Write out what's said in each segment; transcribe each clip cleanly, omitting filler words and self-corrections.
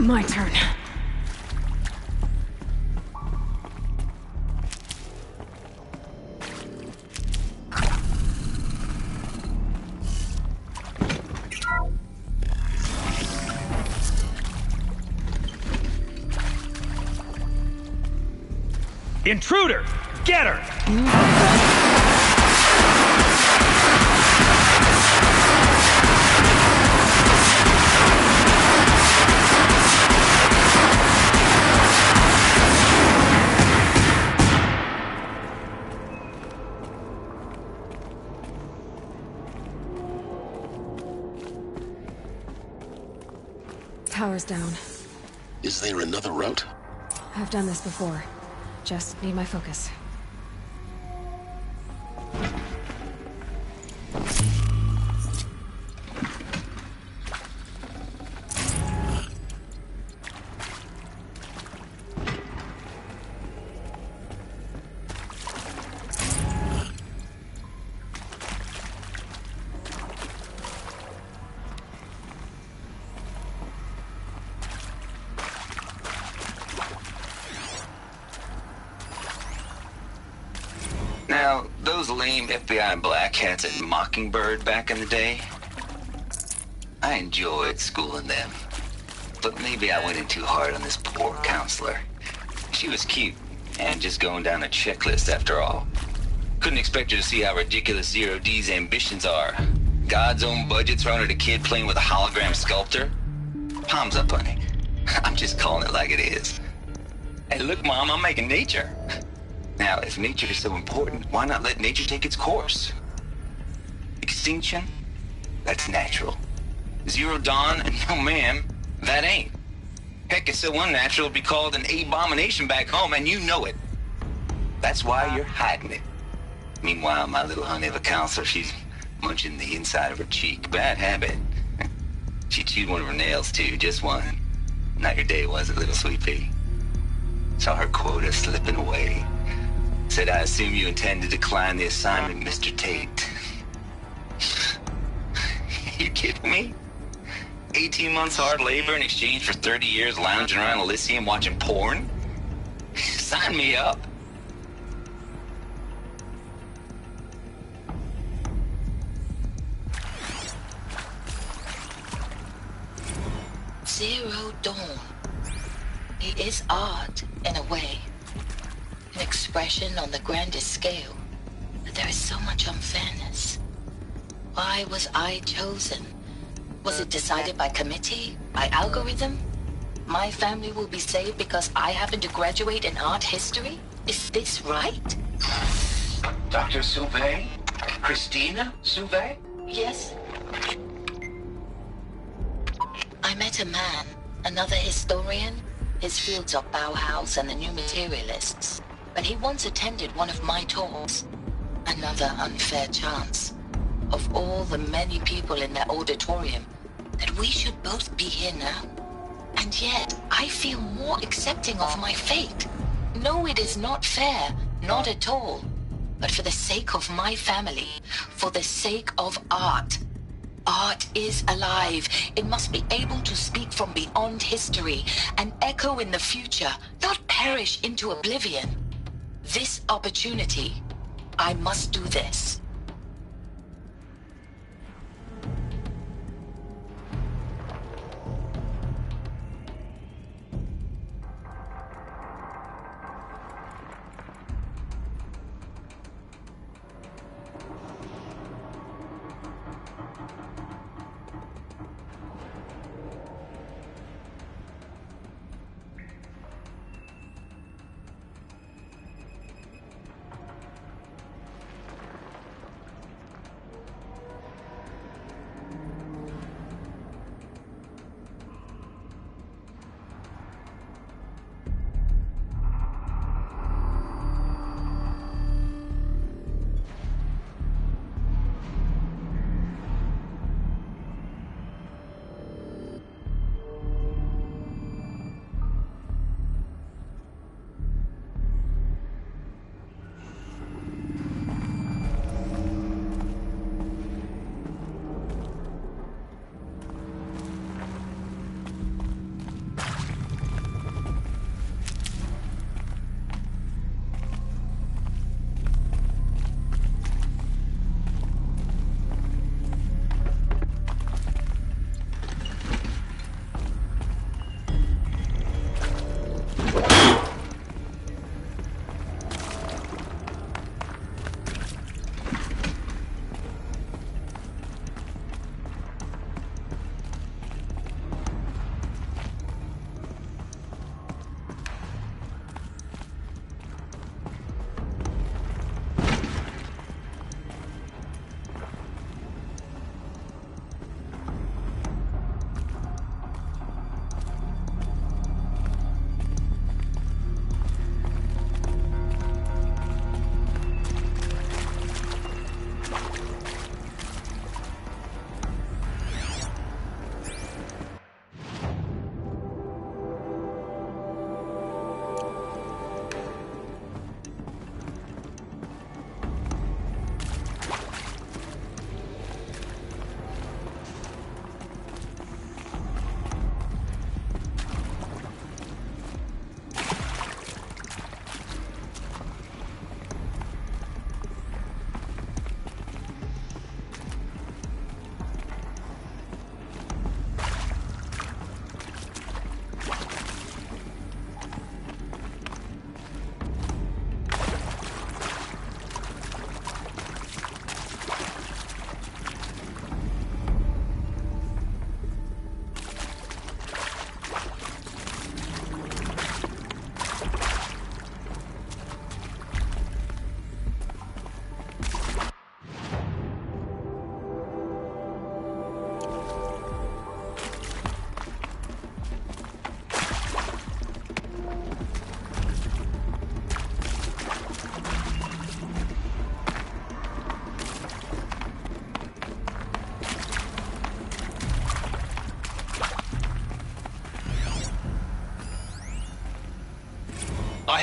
My turn. Intruder! Get her! Power's down. Is there another route? I've done this before. Just need my focus. Now, those lame FBI black hats at Mockingbird back in the day, I enjoyed schooling them. But maybe I went in too hard on this poor counselor. She was cute, and just going down a checklist after all. Couldn't expect her to see how ridiculous Zero D's ambitions are. God's own budget thrown at a kid playing with a hologram sculptor? Palms up, honey. I'm just calling it like it is. Hey, look, Mom, I'm making nature. Now, if nature is so important, why not let nature take its course? Extinction? That's natural. Zero Dawn? No, ma'am, that ain't. Heck, it's so unnatural it'd be called an abomination back home, and you know it. That's why you're hiding it. Meanwhile, my little honey of a counselor, she's munching the inside of her cheek. Bad habit. She chewed one of her nails, too, just one. Not your day, was it, little sweet pea? Saw her quota slipping away. Said, I assume you intend to decline the assignment, Mr. Tate. You kidding me? 18 months hard labor in exchange for 30 years lounging around Elysium watching porn? Sign me up. Zero Dawn. It is art, in a way. An expression on the grandest scale. But there is so much unfairness. Why was I chosen? Was it decided by committee? By algorithm? My family will be saved because I happen to graduate in art history? Is this right? Dr. Sauvé? Christina Sauvé? Yes. I met a man, another historian. His fields are Bauhaus and the New Materialists. But he once attended one of my talks. Another unfair chance. Of all the many people in that auditorium, that we should both be here now. And yet, I feel more accepting of my fate. No, it is not fair, not at all. But for the sake of my family, for the sake of art. Art is alive. It must be able to speak from beyond history and echo in the future, not perish into oblivion. This opportunity, I must do this.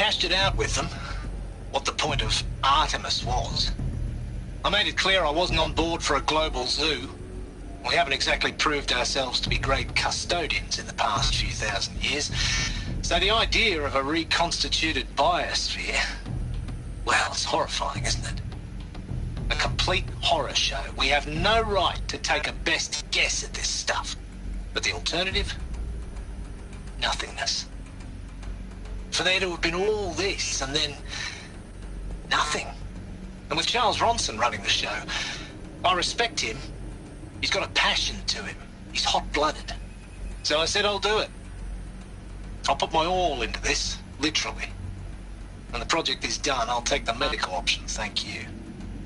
hashed it out with them, what the point of Artemis was. I made it clear I wasn't on board for a global zoo. We haven't exactly proved ourselves to be great custodians in the past few thousand years. So the idea of a reconstituted biosphere, well, it's horrifying, isn't it? A complete horror show. We have no right to take a best guess at this stuff. But the alternative? Nothingness. For there to have been all this and then nothing. And with Charles Ronson running the show, I respect him. He's got a passion to him. He's hot-blooded. So I said I'll do it. I'll put my all into this, literally. When the project is done, I'll take the medical option, thank you.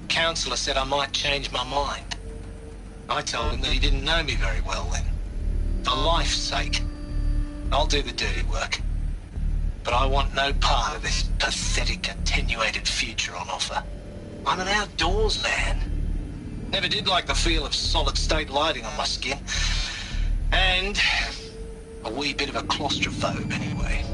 Counselor said I might change my mind. I told him that he didn't know me very well then. For life's sake, I'll do the dirty work. But I want no part of this pathetic, attenuated future on offer. I'm an outdoors man. Never did like the feel of solid-state lighting on my skin. And a wee bit of a claustrophobe, anyway.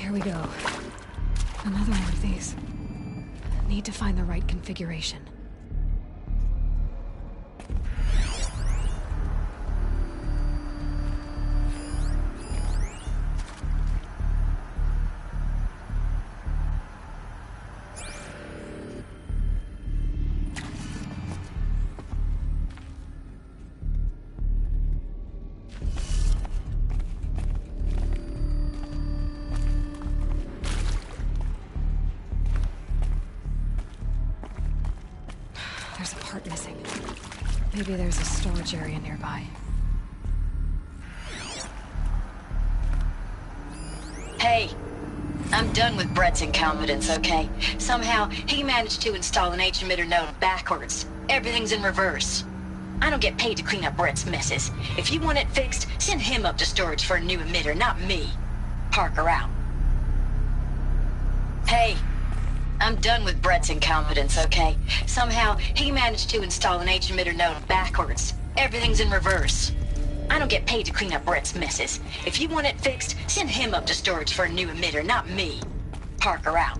Here we go. Another one of these. Need to find the right configuration. Maybe there's a storage area nearby. Hey, I'm done with Brett's incompetence, okay? Somehow, he managed to install an H-emitter node backwards. Everything's in reverse. I don't get paid to clean up Brett's messes. If you want it fixed, send him up to storage for a new emitter, not me. Parker out. Hey, I'm done with Brett's incompetence, okay? Somehow, he managed to install an H-emitter node backwards. Everything's in reverse. I don't get paid to clean up Brett's messes. If you want it fixed, send him up to storage for a new emitter, not me. Parker out.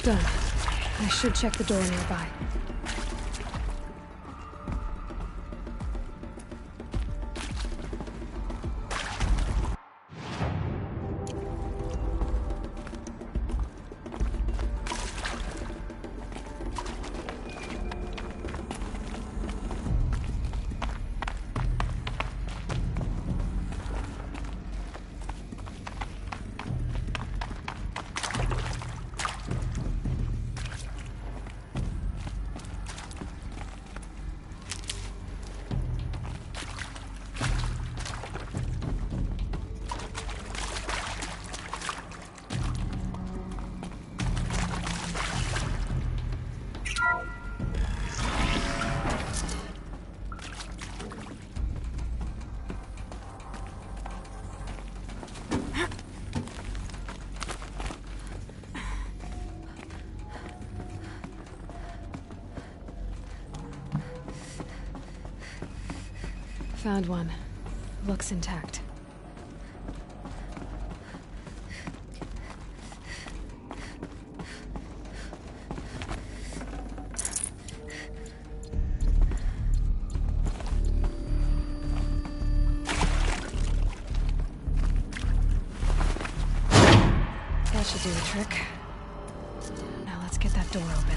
Done. I should check the door nearby. Found one. Looks intact. That should do the trick. Now let's get that door open.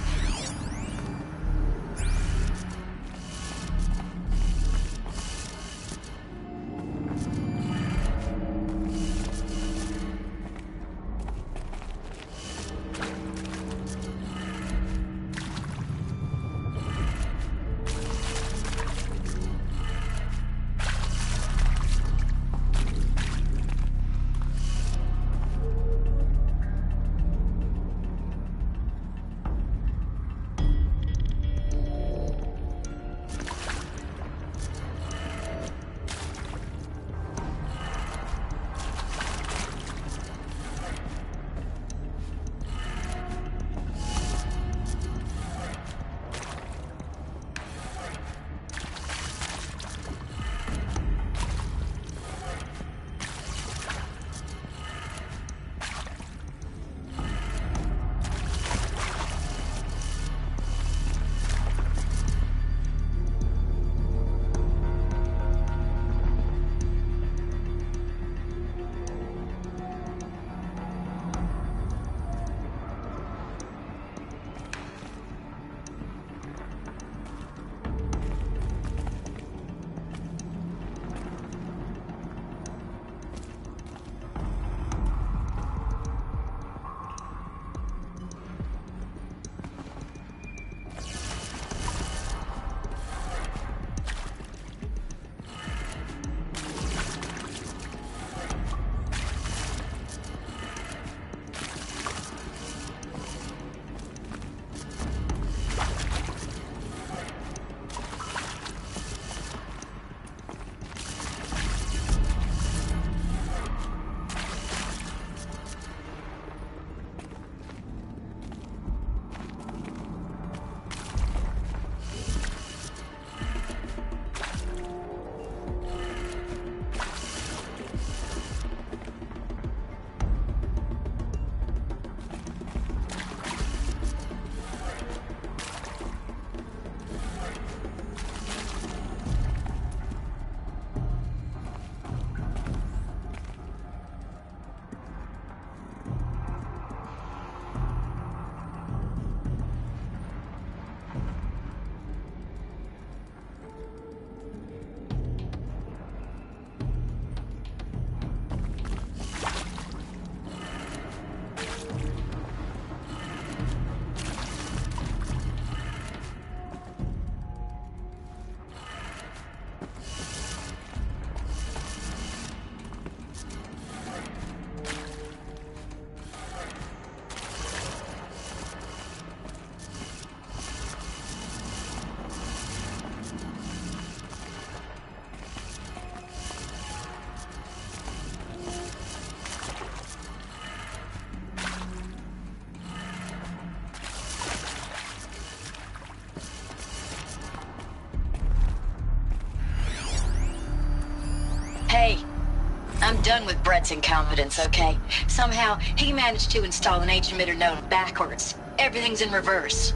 done with Brett's incompetence, okay? Somehow, he managed to install an H-emitter node backwards. Everything's in reverse.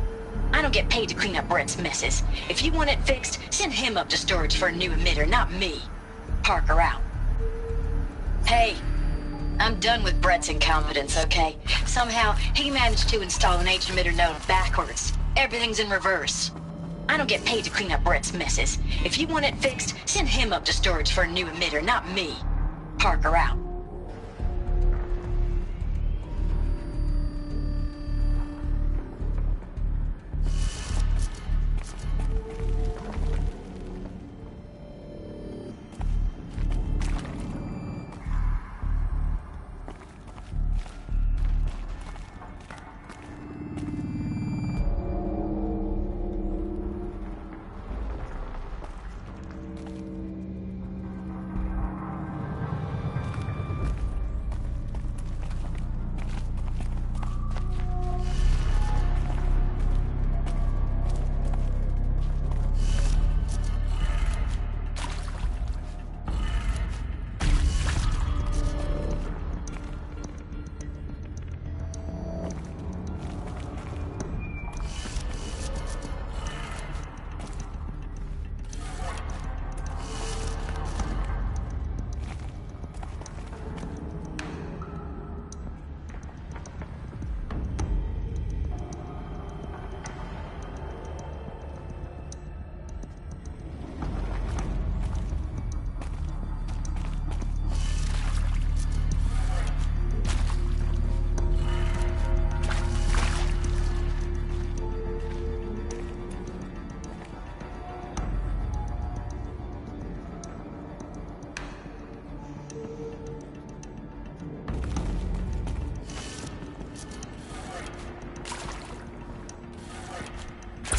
I don't get paid to clean up Brett's messes. If you want it fixed, send him up to storage for a new emitter, not me. Parker out. Hey, I'm done with Brett's incompetence, okay? Somehow, he managed to install an H-emitter node backwards. Everything's in reverse. I don't get paid to clean up Brett's messes. If you want it fixed, send him up to storage for a new emitter, not me. Parker out.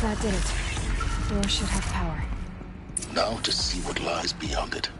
That did it. Door should have power. Now to see what lies beyond it.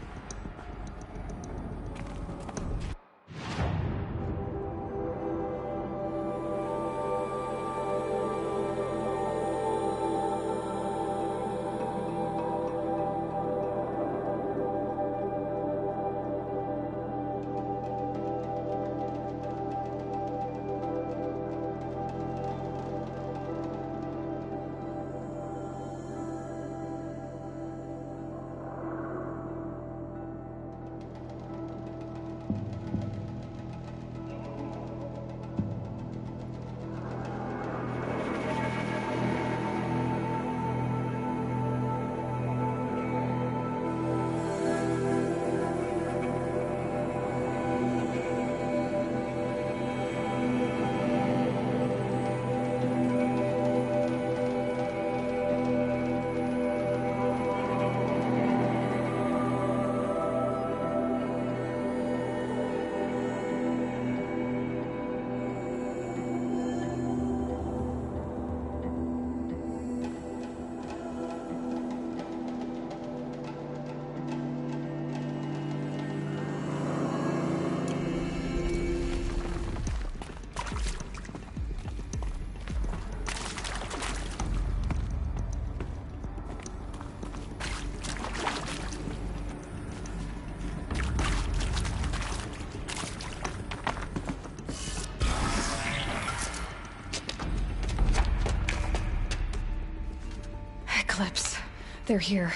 Eclipse. They're here.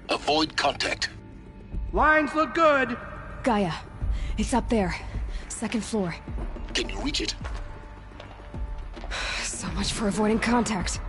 Avoid contact. Lines look good. Gaia. It's up there. Second floor. Can you reach it? So much for avoiding contact.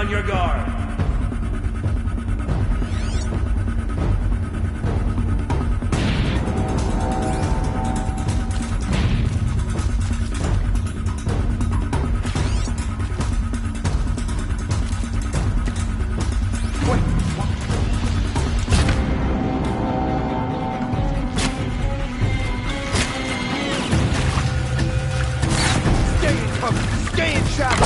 on your guard. Stay in shadow!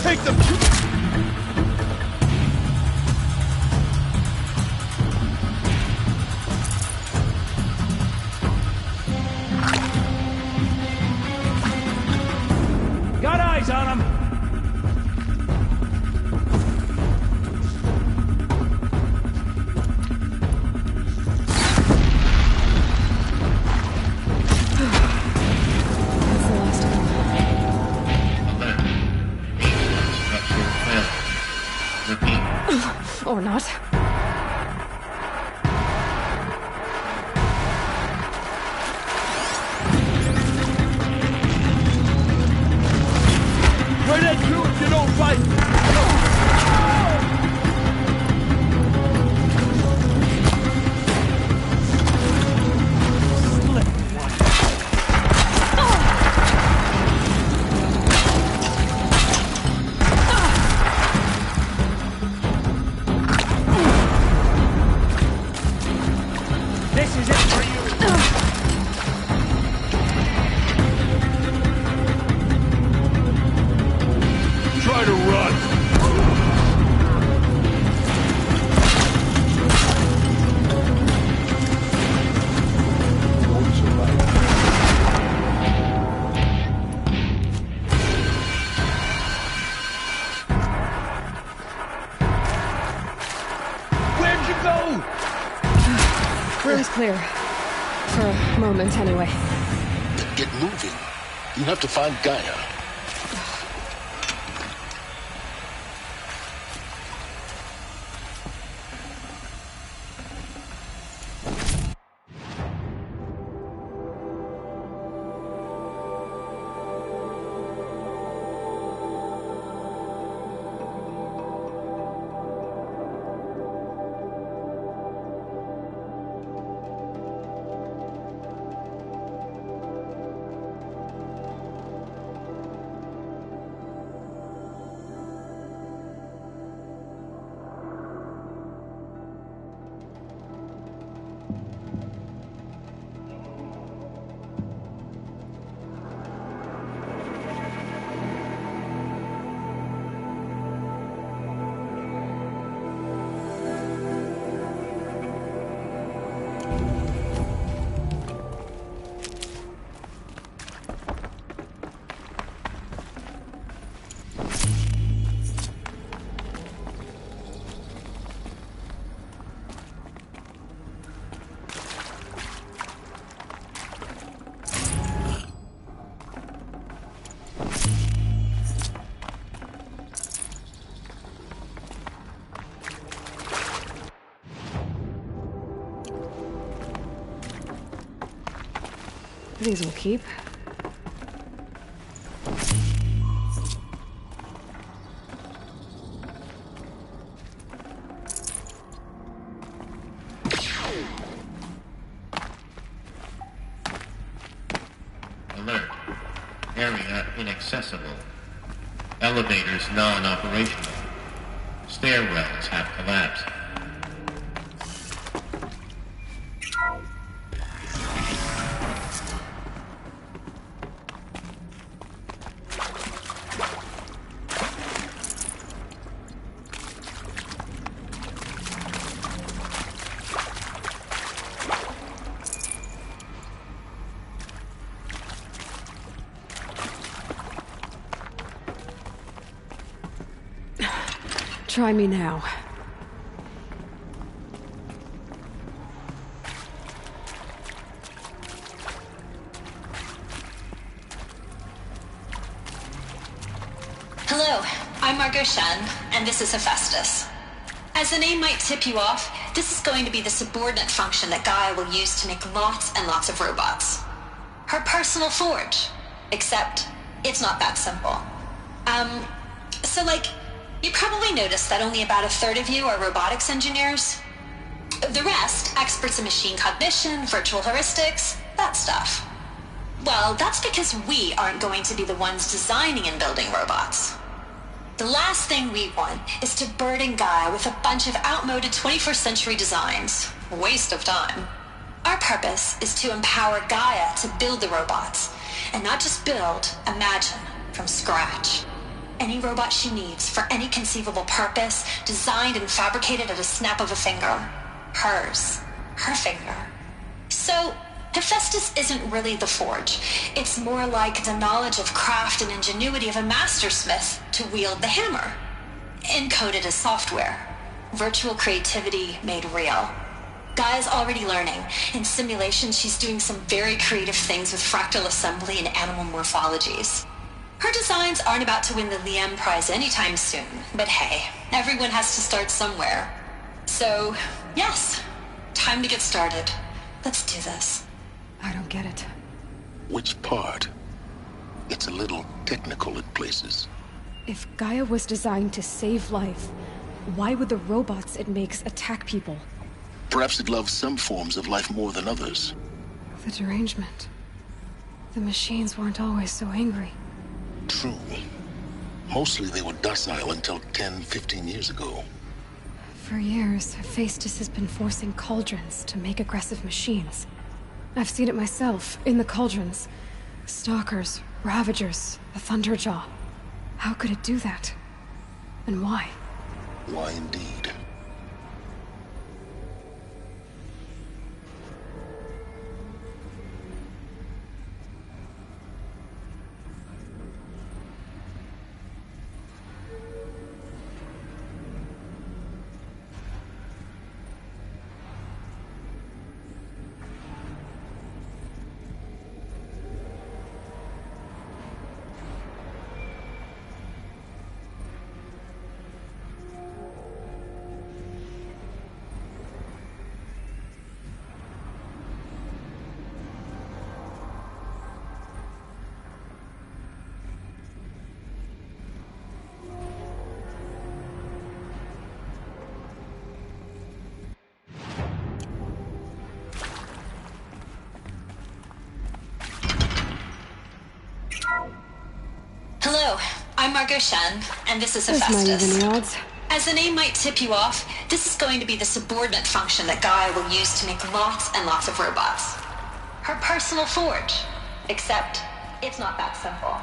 Take them! Got eyes on him. That's the last of them. Or not. Right at you if you don't fight! This is it for you. Try to run! Won't survive. Where'd you go? Room's clear. For a moment, anyway. Then get moving. You have to find Gaia. These will keep. Alert. Area inaccessible. Elevators non-operational. Stairwells have collapsed. Try me now. Hello, I'm Margot Shen, and this is Hephaestus. As the name might tip you off, this is going to be the subordinate function that Gaia will use to make lots and lots of robots. Her personal forge. Except, it's not that simple. So you probably noticed that only about a third of you are robotics engineers. The rest, experts in machine cognition, virtual heuristics, that stuff. Well, that's because we aren't going to be the ones designing and building robots. The last thing we want is to burden Gaia with a bunch of outmoded 21st century designs. Waste of time. Our purpose is to empower Gaia to build the robots, and not just build, imagine, from scratch. Any robot she needs for any conceivable purpose, designed and fabricated at a snap of a finger. Hers. Her finger. So, Hephaestus isn't really the forge. It's more like the knowledge of craft and ingenuity of a mastersmith to wield the hammer. Encoded as software. Virtual creativity made real. Gaia's already learning. In simulation, she's doing some very creative things with fractal assembly and animal morphologies. Her designs aren't about to win the Liam Prize anytime soon, but hey, everyone has to start somewhere. So, yes, time to get started. Let's do this. I don't get it. Which part? It's a little technical at places. If Gaia was designed to save life, why would the robots it makes attack people? Perhaps it loves some forms of life more than others. The derangement. The machines weren't always so angry. True. Mostly they were docile until 10, 15 years ago. For years, Hephaestus has been forcing cauldrons to make aggressive machines. I've seen it myself, in the cauldrons. Stalkers, Ravagers, the Thunderjaw. How could it do that? And why? Why indeed? Hello, I'm Margot Shen, and this is There's my Hephaestus. even odds. As the name might tip you off, this is going to be the subordinate function that Gaia will use to make lots and lots of robots. Her personal forge. Except, it's not that simple.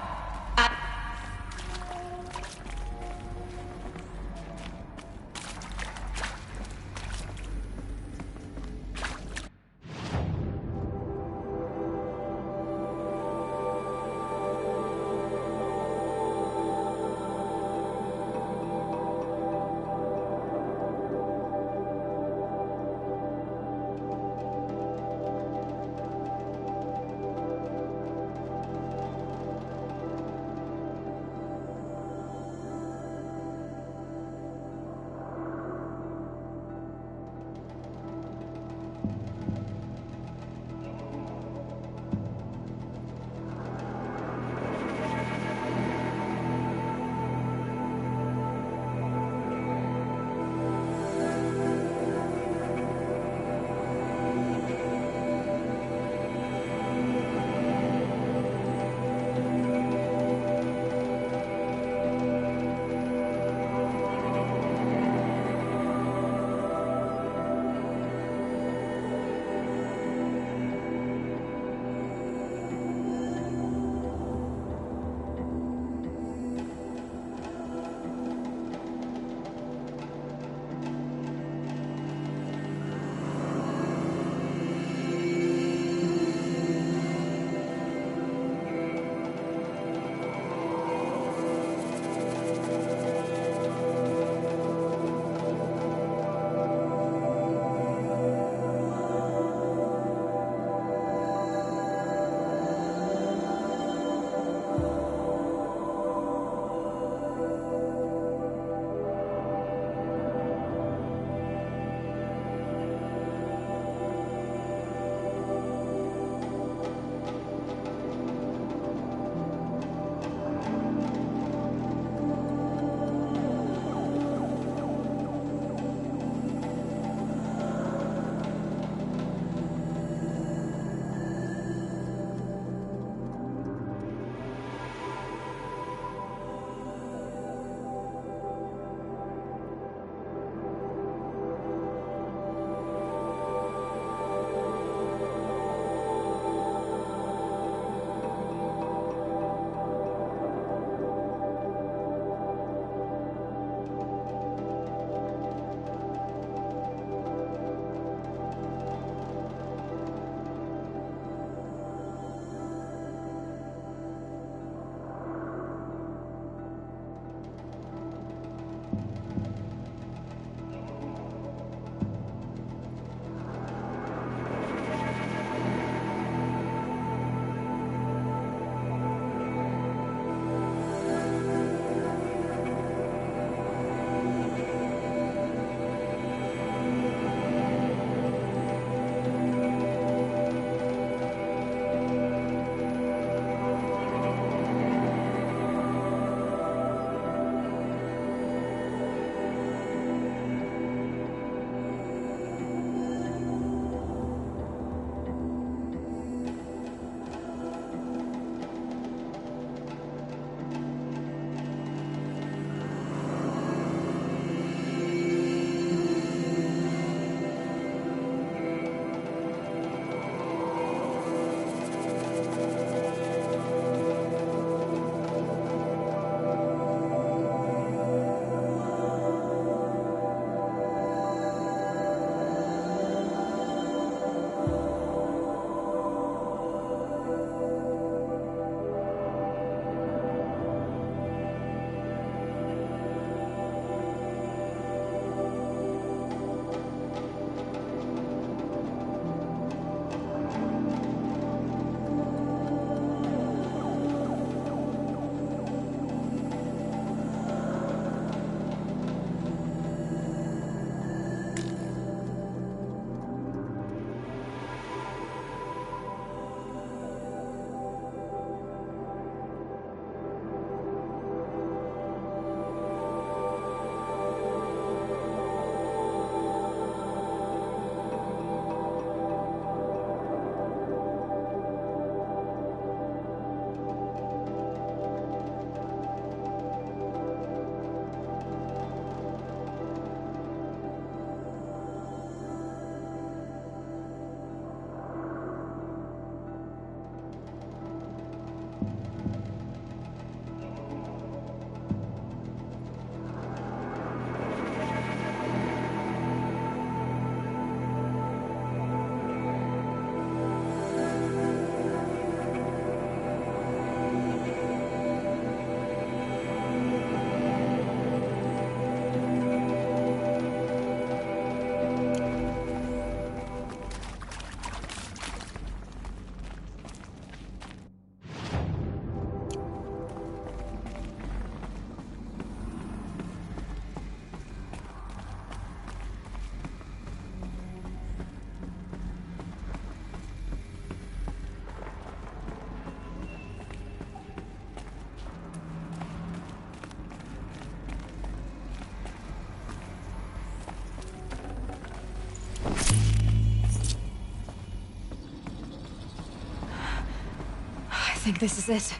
think this is it.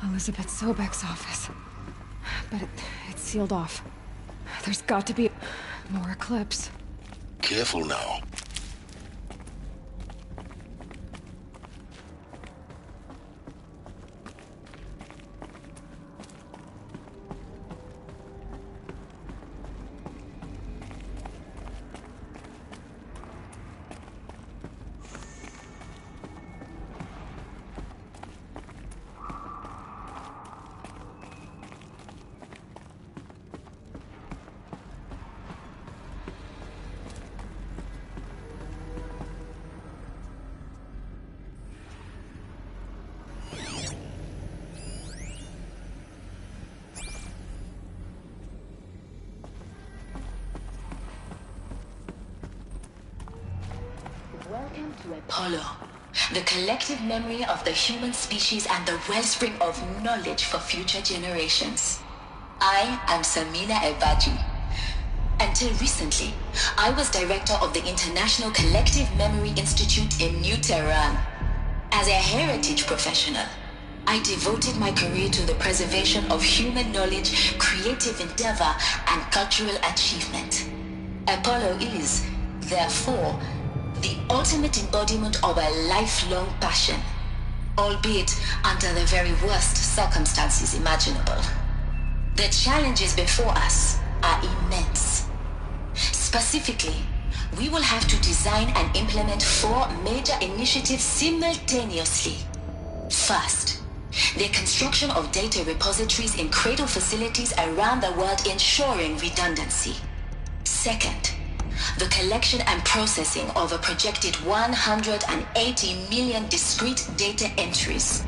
Elizabeth Sobek's office. But it's sealed off. There's got to be more Eclipse. Careful now. Welcome to Apollo, the collective memory of the human species and the wellspring of knowledge for future generations. I am Samina Ebaji. Until recently, I was director of the International Collective Memory Institute in New Tehran. As a heritage professional, I devoted my career to the preservation of human knowledge, creative endeavor, and cultural achievement. Apollo is, therefore, the ultimate embodiment of a lifelong passion, albeit under the very worst circumstances imaginable. The challenges before us are immense. Specifically, we will have to design and implement 4 major initiatives simultaneously. First, the construction of data repositories in cradle facilities around the world, ensuring redundancy. Second, the collection and processing of a projected 180 million discrete data entries.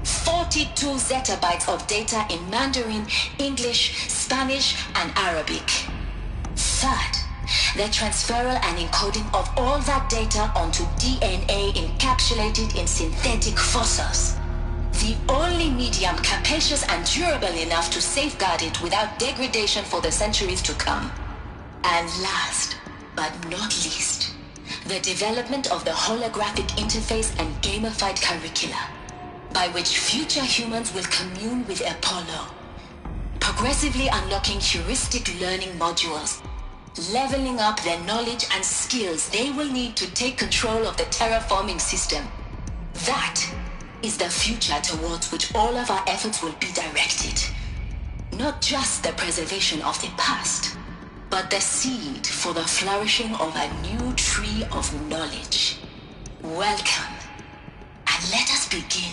42 zettabytes of data in Mandarin, English, Spanish, and Arabic. Third, the transferal and encoding of all that data onto DNA encapsulated in synthetic fossils. The only medium capacious and durable enough to safeguard it without degradation for the centuries to come. And last, but not least, the development of the holographic interface and gamified curricula, by which future humans will commune with Apollo, progressively unlocking heuristic learning modules, leveling up their knowledge and skills they will need to take control of the terraforming system. That is the future towards which all of our efforts will be directed. Not just the preservation of the past, but the seed for the flourishing of a new tree of knowledge. Welcome, and let us begin.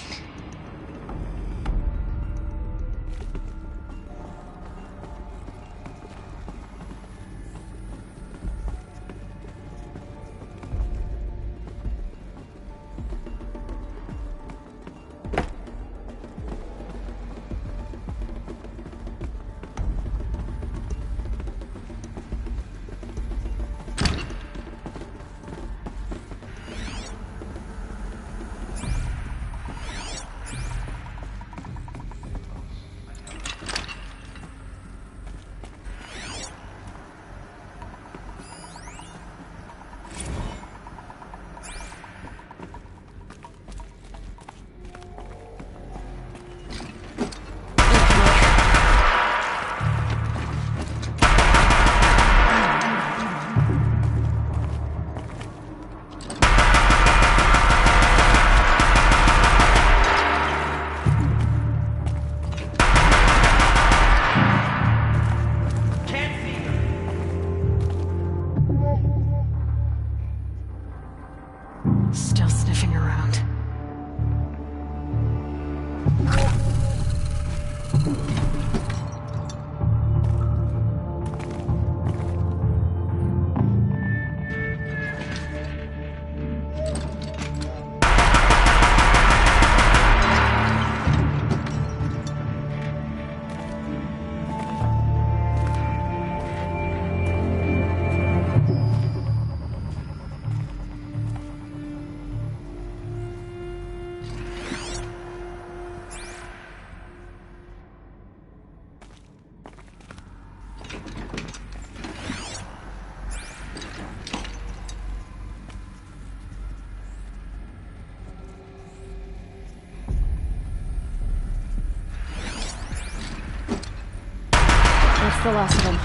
the last of them.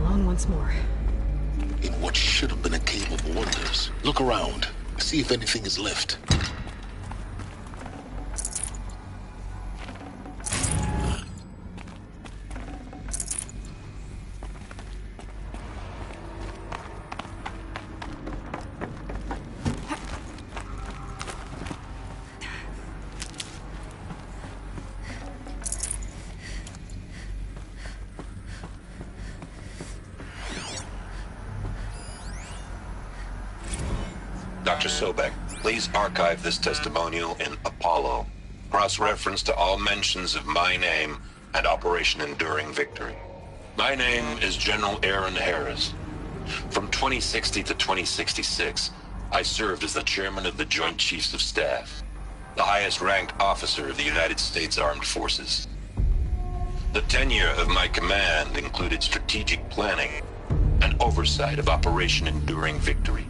Alone once more. In what should have been a cave of wonders. Look around. See if anything is left. Dr. Sobek, please archive this testimonial in Apollo. Cross-reference to all mentions of my name and Operation Enduring Victory. My name is General Aaron Harris. From 2060 to 2066, I served as the chairman of the Joint Chiefs of Staff, the highest-ranked officer of the United States Armed Forces. The tenure of my command included strategic planning and oversight of Operation Enduring Victory,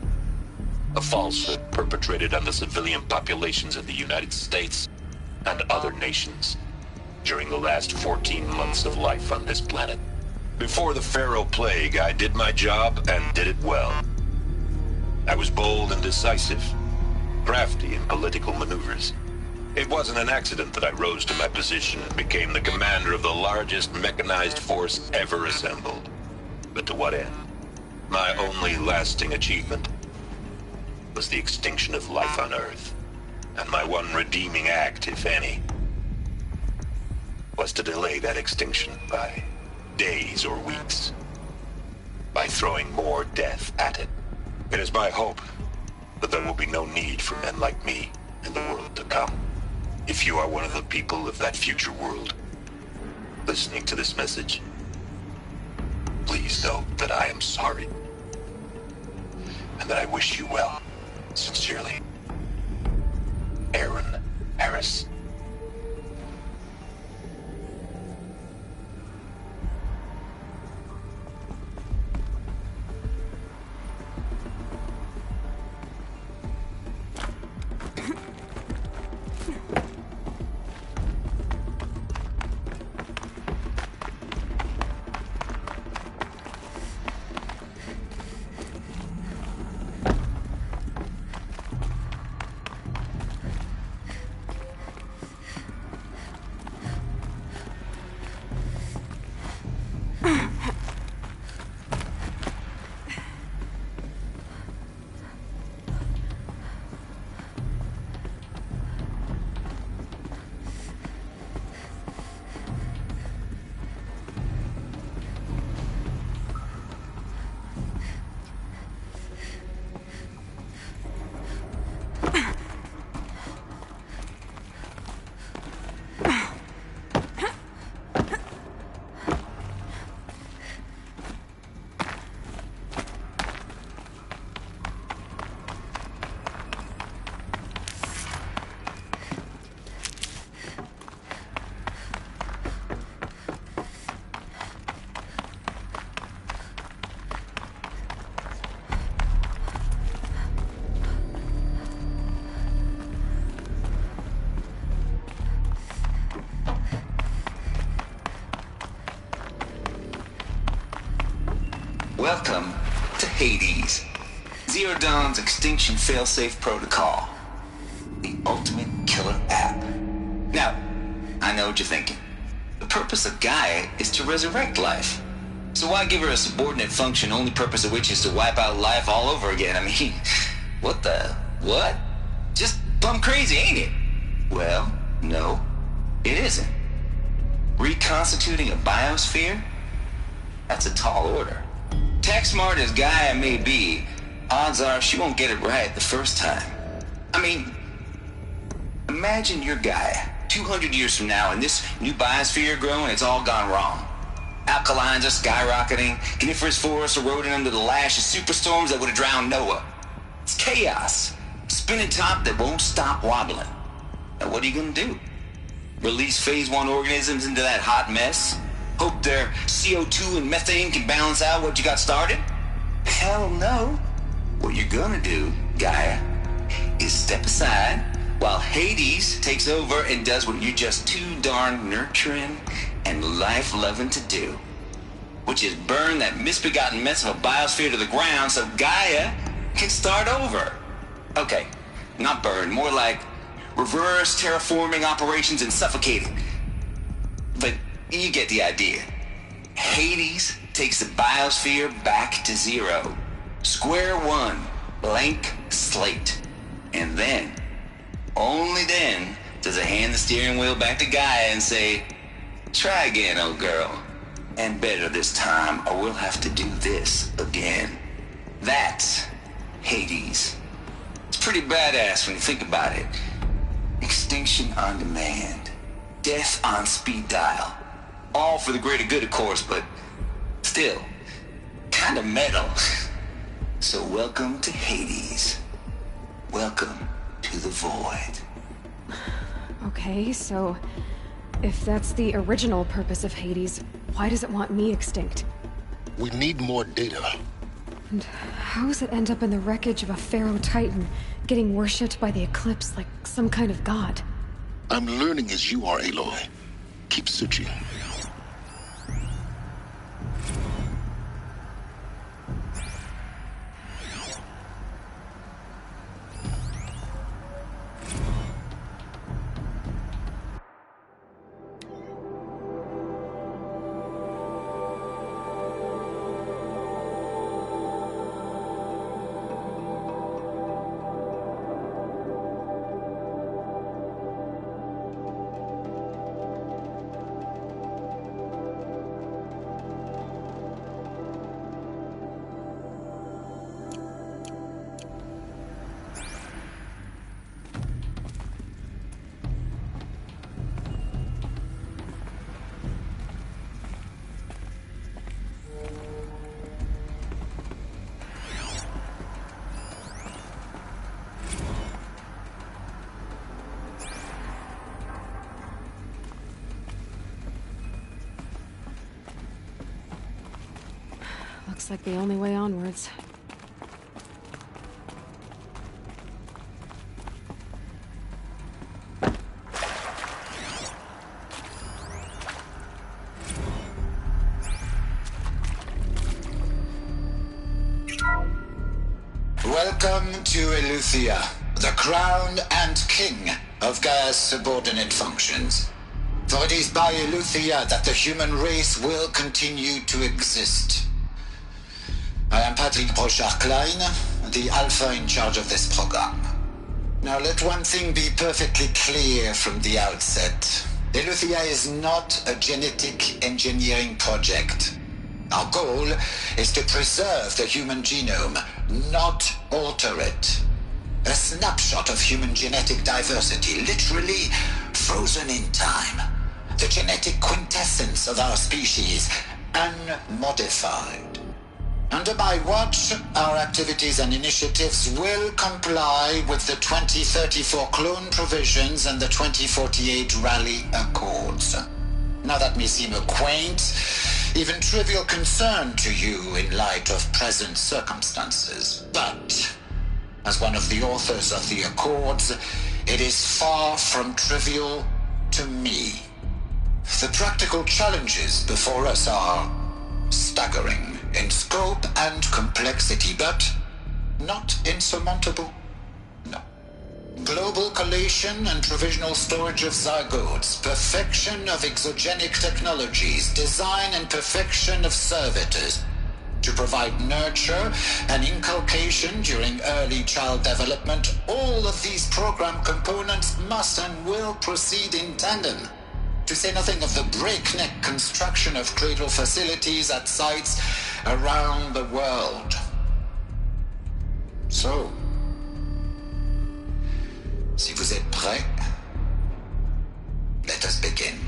a falsehood perpetrated on the civilian populations of the United States and other nations during the last 14 months of life on this planet. Before the Pharaoh Plague, I did my job and did it well. I was bold and decisive, crafty in political maneuvers. It wasn't an accident that I rose to my position and became the commander of the largest mechanized force ever assembled. But to what end? My only lasting achievement was the extinction of life on Earth. And my one redeeming act, if any, was to delay that extinction by days or weeks, by throwing more death at it. It is my hope that there will be no need for men like me in the world to come. If you are one of the people of that future world listening to this message, please know that I am sorry and that I wish you well. Sincerely, Aaron Harris. Welcome to Hades, Zero Dawn's extinction failsafe protocol, the ultimate killer app. Now, I know what you're thinking. The purpose of Gaia is to resurrect life. So why give her a subordinate function, only purpose of which is to wipe out life all over again? I mean, what? Just plumb crazy, ain't it? Well, no, it isn't. Reconstituting a biosphere? That's a tall order. Tech smart as Gaia may be, odds are she won't get it right the first time. I mean, imagine you're Gaia, 200 years from now, and this new biosphere growing, it's all gone wrong. Alkalines are skyrocketing, coniferous forests eroding under the lash of superstorms that would have drowned Noah. It's chaos, spinning top that won't stop wobbling. Now what are you gonna do? Release phase 1 organisms into that hot mess? Hope their CO2 and methane can balance out what you got started? Hell no. What you're gonna do, Gaia, is step aside while Hades takes over and does what you're just too darn nurturing and life-loving to do. which is burn that misbegotten mess of a biosphere to the ground so Gaia can start over. Okay, not burn, more like reverse terraforming operations and suffocating. But you get the idea. Hades takes the biosphere back to zero. Square one, blank slate. And then, only then, does it hand the steering wheel back to Gaia and say, try again, old girl. And better this time, or we'll have to do this again. That's Hades. It's pretty badass when you think about it. Extinction on demand. Death on speed dial. All for the greater good, of course, but still, kind of metal. So welcome to Hades. Welcome to the void. Okay, so if that's the original purpose of Hades, why does it want me extinct? We need more data. And how does it end up in the wreckage of a Pharaoh Titan, getting worshipped by the Eclipse like some kind of god? I'm learning as you are, Aloy. Keep searching. Looks like the only way onwards. Welcome to Eleuthia, the crown and king of Gaia's subordinate functions. For it is by Eleuthia that the human race will continue to exist. I am Patrick Brochard-Klein, the Alpha in charge of this program. Now let one thing be perfectly clear from the outset. Eleuthia is not a genetic engineering project. Our goal is to preserve the human genome, not alter it. A snapshot of human genetic diversity, literally frozen in time. The genetic quintessence of our species, unmodified. Under my watch, our activities and initiatives will comply with the 2034 clone provisions and the 2048 Rally Accords. Now that may seem a quaint, even trivial concern to you in light of present circumstances, but as one of the authors of the Accords, it is far from trivial to me. The practical challenges before us are staggering in scope and complexity, but not insurmountable. No. Global collation and provisional storage of zygotes, perfection of exogenic technologies, design and perfection of servitors to provide nurture and inculcation during early child development. All of these program components must and will proceed in tandem. To say nothing of the breakneck construction of cradle facilities at sites around the world. So, si vous êtes prêts, let us begin.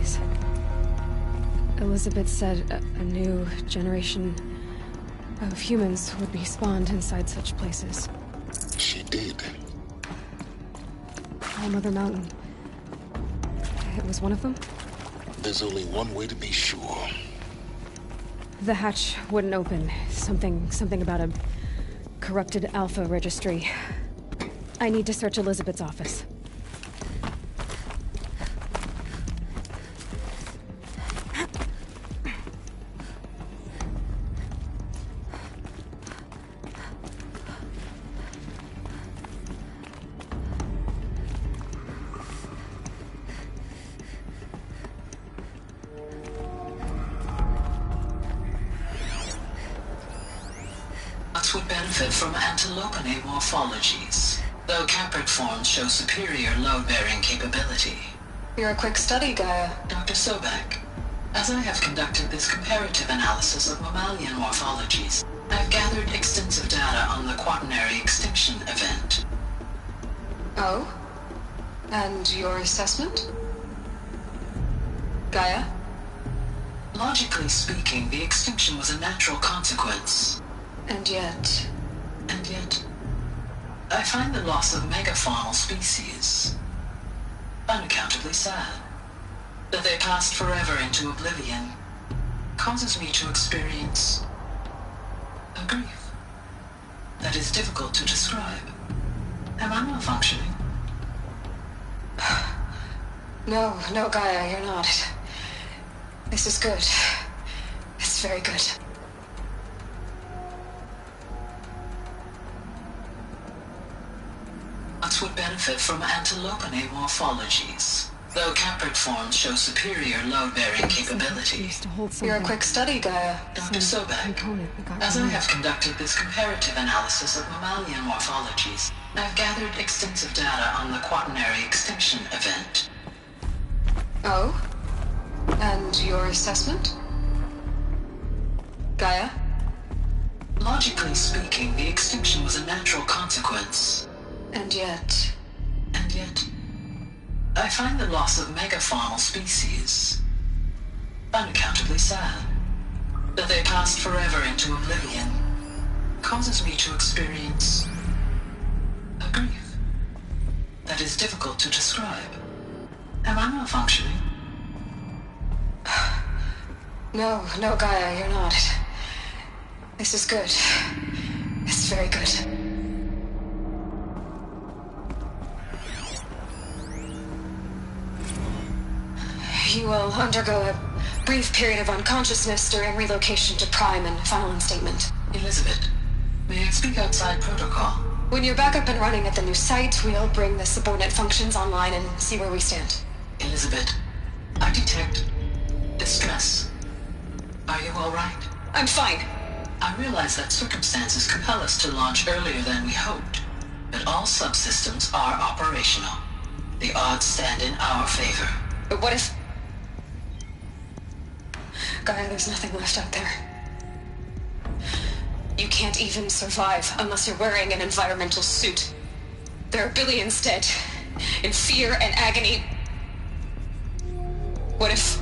place. Elizabeth said a new generation of humans would be spawned inside such places. She did. All Mother Mountain. It was one of them? There's only one way to be sure. The hatch wouldn't open. Something about a corrupted Alpha registry. I need to search Elizabeth's office. Would benefit from antilopine morphologies, though caprid forms show superior load-bearing capability. You're a quick study, Gaia. Dr. Sobek, as I have conducted this comparative analysis of mammalian morphologies, I have gathered extensive data on the quaternary extinction event. Oh? And your assessment? Gaia? Logically speaking, the extinction was a natural consequence. And yet, I find the loss of megafaunal species unaccountably sad. That they passed forever into oblivion causes me to experience a grief that is difficult to describe. Am I malfunctioning? No, Gaia, you're not. This is good. It's very good. Would benefit from antilopine morphologies, though caprid forms show superior load-bearing capability. You're a quick study, Gaia. Dr. Sobek, as I have conducted this comparative analysis of mammalian morphologies, I have gathered extensive data on the quaternary extinction event. Oh? And your assessment? Gaia? Logically speaking, the extinction was a natural consequence. And yet, I find the loss of megafaunal species unaccountably sad. That they passed forever into oblivion causes me to experience a grief that is difficult to describe. Am I malfunctioning? No, Gaia, you're not. This is good. It's very good. You will undergo a brief period of unconsciousness during relocation to Prime and final instatement. Elizabeth, may I speak outside protocol? When you're back up and running at the new site, we'll bring the subordinate functions online and see where we stand. Elizabeth, I detect distress. Are you all right? I'm fine. I realize that circumstances compel us to launch earlier than we hoped, but all subsystems are operational. The odds stand in our favor. But what if... Gaia, there's nothing left out there. You can't even survive unless you're wearing an environmental suit. There are billions dead, in fear and agony. What if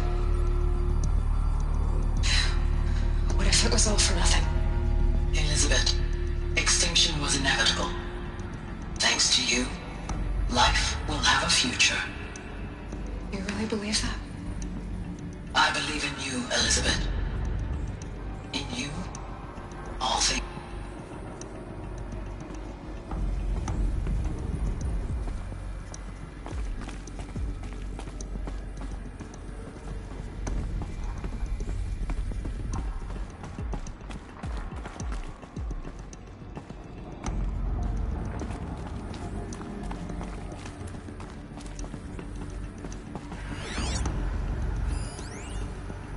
it was all for nothing? Elizabeth, extinction was inevitable. Thanks to you, life will have a future. You really believe that? I believe in you, Elizabeth. In you, all things.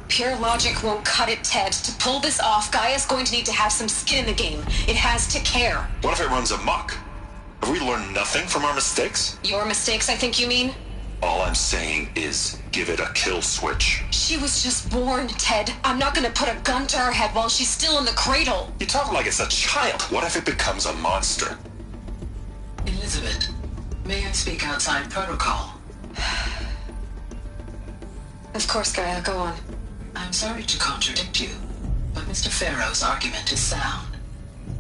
Pure logic won't cut it, Ted. To pull this off, Gaia's going to need to have some skin in the game. It has to care. What if it runs amok? Have we learned nothing from our mistakes? Your mistakes, I think you mean? All I'm saying is, give it a kill switch. She was just born, Ted. I'm not gonna put a gun to her head while she's still in the cradle. You talk like it's a child. What if it becomes a monster? Elizabeth, may I speak outside protocol? Of course, Gaia, go on. I'm sorry to contradict you, but Mr. Farrow's argument is sound.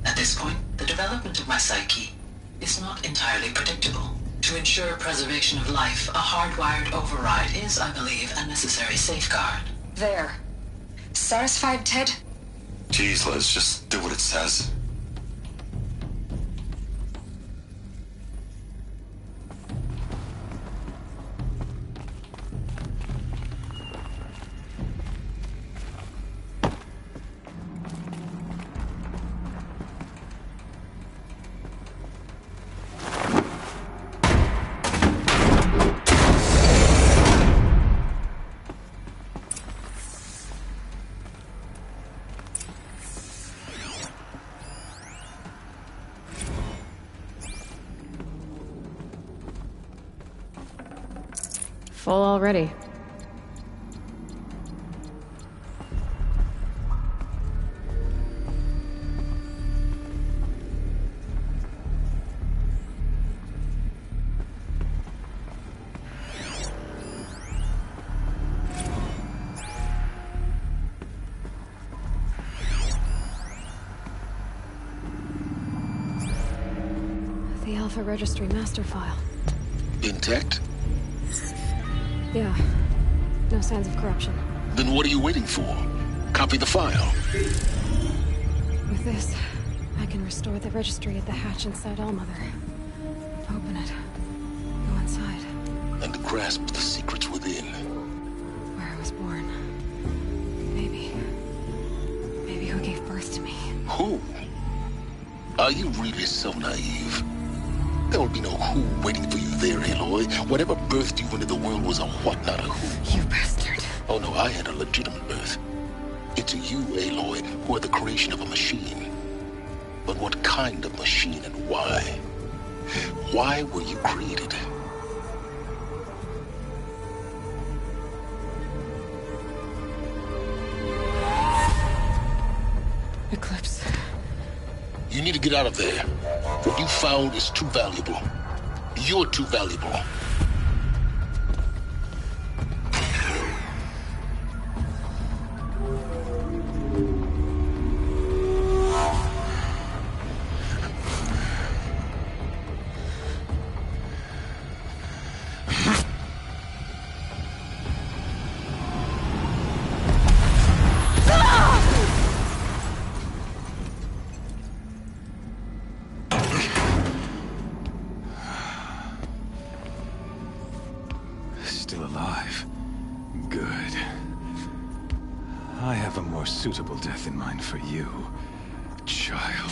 At this point, the development of my psyche is not entirely predictable. To ensure preservation of life, a hardwired override is, I believe, a necessary safeguard. There. Satisfied, Ted? Jeez, Liz, just do what it says. Full already. The Alpha Registry master file. Intact? Yeah. No signs of corruption. Then what are you waiting for? Copy the file. With this, I can restore the registry at the hatch inside Allmother. Open it. Go inside. And grasp the secrets within. Where I was born. Maybe who gave birth to me. Who? Are you really so naive? There will be no who waiting for you there, Aloy. Whatever birthed you into the world was a what, not a who. You bastard. Oh no, I had a legitimate birth. It's you, Aloy, who are the creation of a machine. But what kind of machine and why? Why were you created? Eclipse. You need to get out of there. What you found is too valuable. You're too valuable. Still alive. Good. I have a more suitable death in mind for you, child.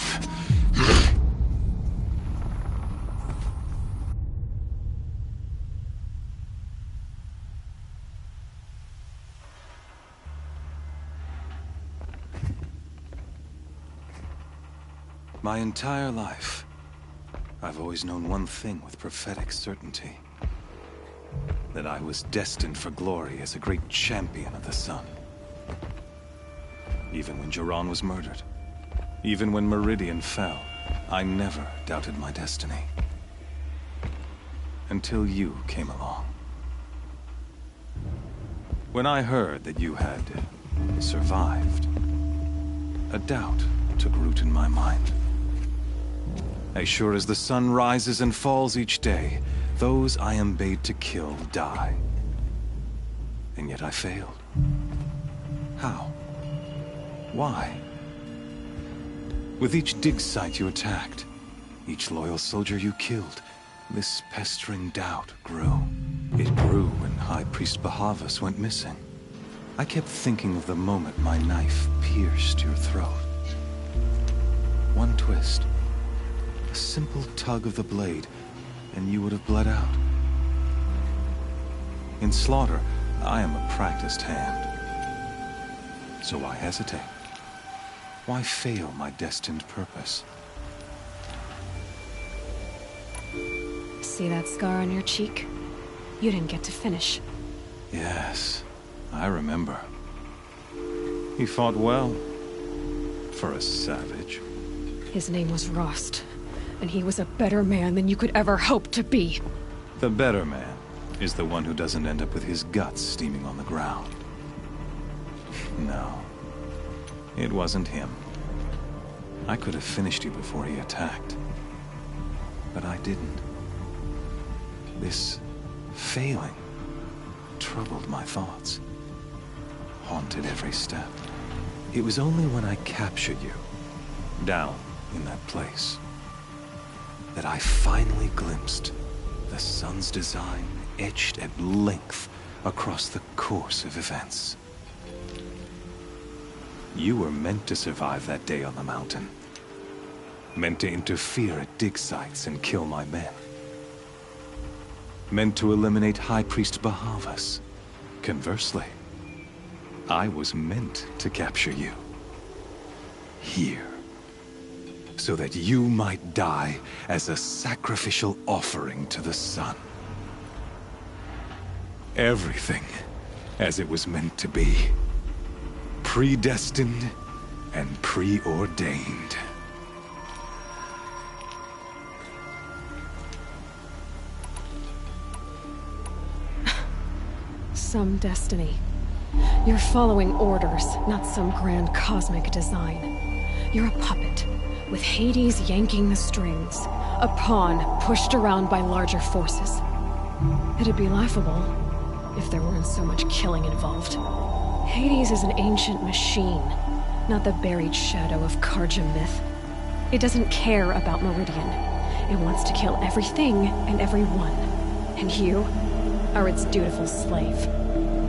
My entire life, I've always known one thing with prophetic certainty. That I was destined for glory as a great champion of the sun. Even when Jiran was murdered, even when Meridian fell, I never doubted my destiny. Until you came along. When I heard that you had survived, a doubt took root in my mind. As sure as the sun rises and falls each day, those I am bade to kill die. And yet I failed. How? Why? With each dig site you attacked, each loyal soldier you killed, this pestering doubt grew. It grew when High Priest Bahavas went missing. I kept thinking of the moment my knife pierced your throat. One twist, a simple tug of the blade, and you would have bled out. In slaughter, I am a practiced hand. So why hesitate? Why fail my destined purpose? See that scar on your cheek? You didn't get to finish. Yes, I remember. He fought well. For a savage. His name was Rost, and he was a better man than you could ever hope to be. The better man. is the one who doesn't end up with his guts steaming on the ground. No, it wasn't him. I could have finished you before he attacked. But I didn't. This failing troubled my thoughts, haunted every step. It was only when I captured you, down in that place, that I finally glimpsed the sun's design etched at length across the course of events. You were meant to survive that day on the mountain. Meant to interfere at dig sites and kill my men. Meant to eliminate High Priest Bahavas. Conversely, I was meant to capture you. Here. So that you might die as a sacrificial offering to the sun. Everything as it was meant to be. Predestined and preordained. Some destiny. You're following orders, not some grand cosmic design. You're a puppet, with Hades yanking the strings. A pawn pushed around by larger forces. It'd be laughable if there weren't so much killing involved. Hades is an ancient machine, not the buried shadow of Karja myth. It doesn't care about Meridian. It wants to kill everything and everyone. And you are its dutiful slave.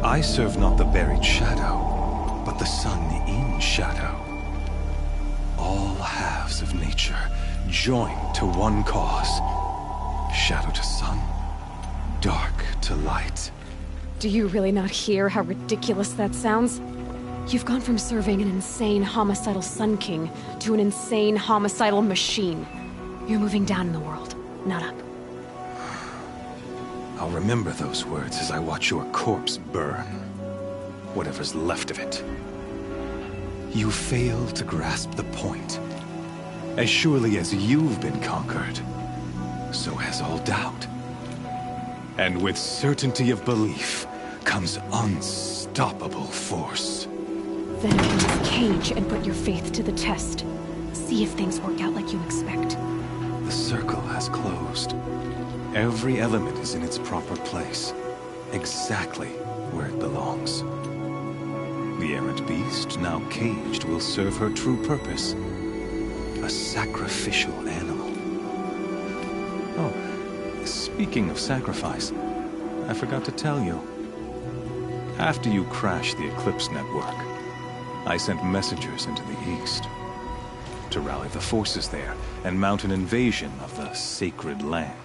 I serve not the buried shadow, but the sun in shadow. All halves of nature joined to one cause. Shadow to sun, dark to light. Do you really not hear how ridiculous that sounds? You've gone from serving an insane homicidal Sun King to an insane homicidal machine. You're moving down in the world, not up. I'll remember those words as I watch your corpse burn. Whatever's left of it. You fail to grasp the point. As surely as you've been conquered, so has all doubt. And with certainty of belief comes unstoppable force. Then enter this cage and put your faith to the test. See if things work out like you expect. The circle has closed. Every element is in its proper place, exactly where it belongs. The errant beast, now caged, will serve her true purpose. A sacrificial animal. Oh, speaking of sacrifice, I forgot to tell you. After you crashed the Eclipse network, I sent messengers into the east to rally the forces there and mount an invasion of the sacred land.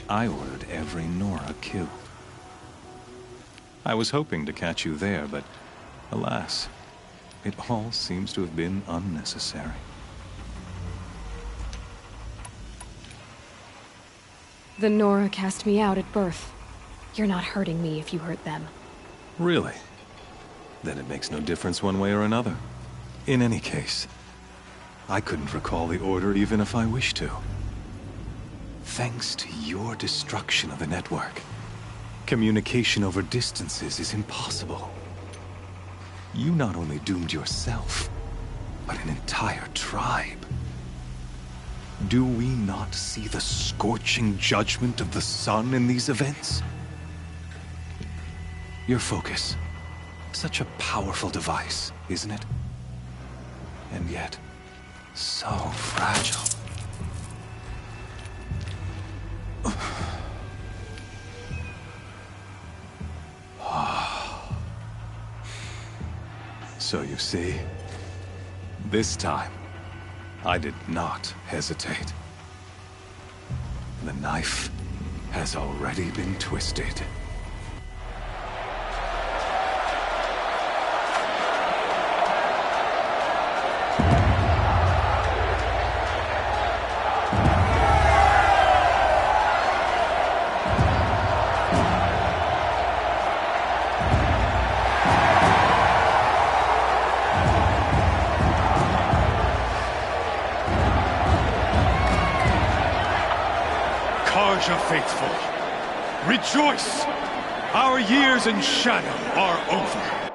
I ordered every Nora killed. I was hoping to catch you there, but alas, it all seems to have been unnecessary. The Nora cast me out at birth. You're not hurting me if you hurt them. Really? Then it makes no difference one way or another. In any case, I couldn't recall the order even if I wished to. Thanks to your destruction of the network, communication over distances is impossible. You not only doomed yourself, but an entire tribe. Do we not see the scorching judgment of the sun in these events? Your focus, such a powerful device, isn't it? And yet, so fragile. So you see, this time, I did not hesitate. The knife has already been twisted. Karja faithful, Rejoice! Our years in shadow are over.